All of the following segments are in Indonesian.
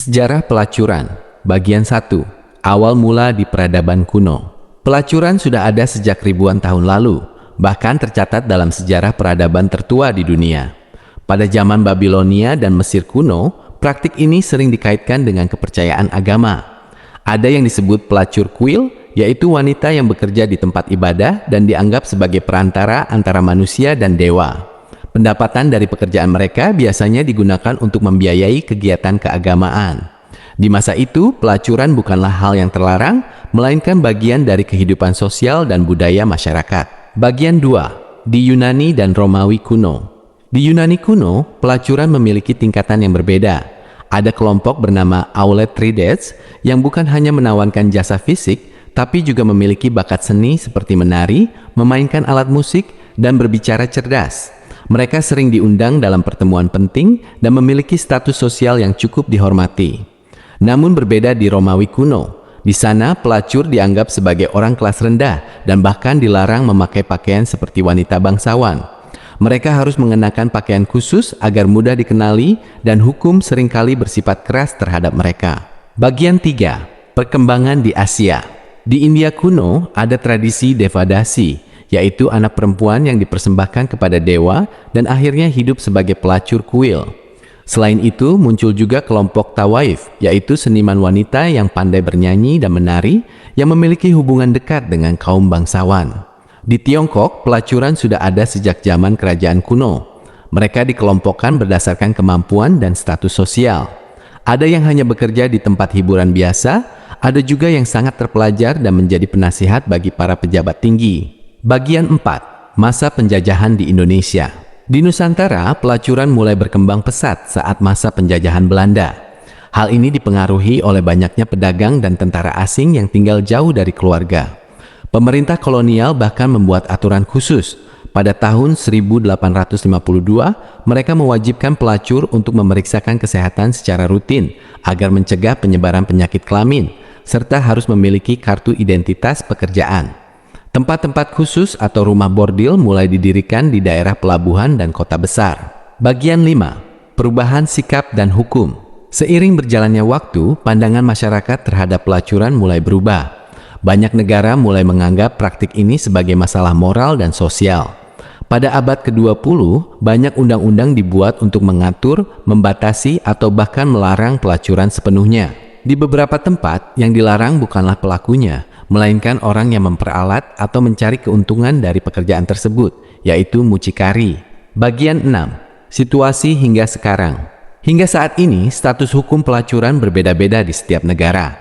Sejarah pelacuran, bagian 1. Awal mula di peradaban kuno. Pelacuran sudah ada sejak ribuan tahun lalu, bahkan tercatat dalam sejarah peradaban tertua di dunia. Pada zaman Babilonia dan Mesir kuno, praktik ini sering dikaitkan dengan kepercayaan agama. Ada yang disebut pelacur kuil, yaitu wanita yang bekerja di tempat ibadah dan dianggap sebagai perantara antara manusia dan dewa. Pendapatan dari pekerjaan mereka biasanya digunakan untuk membiayai kegiatan keagamaan. Di masa itu, pelacuran bukanlah hal yang terlarang, melainkan bagian dari kehidupan sosial dan budaya masyarakat. Bagian 2. Di Yunani dan Romawi kuno. Di Yunani kuno, pelacuran memiliki tingkatan yang berbeda. Ada kelompok bernama Auletrides yang bukan hanya menawarkan jasa fisik, tapi juga memiliki bakat seni seperti menari, memainkan alat musik, dan berbicara cerdas. Mereka sering diundang dalam pertemuan penting dan memiliki status sosial yang cukup dihormati. Namun berbeda di Romawi kuno. Di sana pelacur dianggap sebagai orang kelas rendah dan bahkan dilarang memakai pakaian seperti wanita bangsawan. Mereka harus mengenakan pakaian khusus agar mudah dikenali dan hukum seringkali bersifat keras terhadap mereka. Bagian 3. Perkembangan di Asia. Di India kuno ada tradisi devadasi, yaitu anak perempuan yang dipersembahkan kepada dewa dan akhirnya hidup sebagai pelacur kuil. Selain itu, muncul juga kelompok tawaif, yaitu seniman wanita yang pandai bernyanyi dan menari yang memiliki hubungan dekat dengan kaum bangsawan. Di Tiongkok, pelacuran sudah ada sejak zaman kerajaan kuno. Mereka dikelompokkan berdasarkan kemampuan dan status sosial. Ada yang hanya bekerja di tempat hiburan biasa, ada juga yang sangat terpelajar dan menjadi penasihat bagi para pejabat tinggi. Bagian 4. Masa penjajahan di Indonesia. Di Nusantara, pelacuran mulai berkembang pesat saat masa penjajahan Belanda. Hal ini dipengaruhi oleh banyaknya pedagang dan tentara asing yang tinggal jauh dari keluarga. Pemerintah kolonial bahkan membuat aturan khusus. Pada tahun 1852, mereka mewajibkan pelacur untuk memeriksakan kesehatan secara rutin agar mencegah penyebaran penyakit kelamin, serta harus memiliki kartu identitas pekerjaan. Tempat-tempat khusus atau rumah bordil mulai didirikan di daerah pelabuhan dan kota besar. Bagian 5. Perubahan sikap dan hukum. Seiring berjalannya waktu, pandangan masyarakat terhadap pelacuran mulai berubah. Banyak negara mulai menganggap praktik ini sebagai masalah moral dan sosial. Pada abad ke-20, banyak undang-undang dibuat untuk mengatur, membatasi, atau bahkan melarang pelacuran sepenuhnya. Di beberapa tempat, yang dilarang bukanlah pelakunya, melainkan orang yang memperalat atau mencari keuntungan dari pekerjaan tersebut, yaitu mucikari. Bagian 6. Situasi hingga sekarang. Hingga saat ini, status hukum pelacuran berbeda-beda di setiap negara.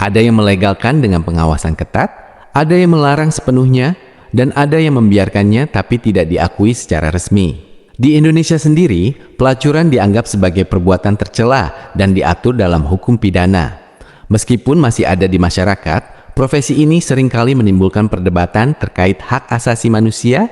Ada yang melegalkan dengan pengawasan ketat, ada yang melarang sepenuhnya, dan ada yang membiarkannya tapi tidak diakui secara resmi. Di Indonesia sendiri, pelacuran dianggap sebagai perbuatan tercela dan diatur dalam hukum pidana. Meskipun masih ada di masyarakat, profesi ini seringkali menimbulkan perdebatan terkait hak asasi manusia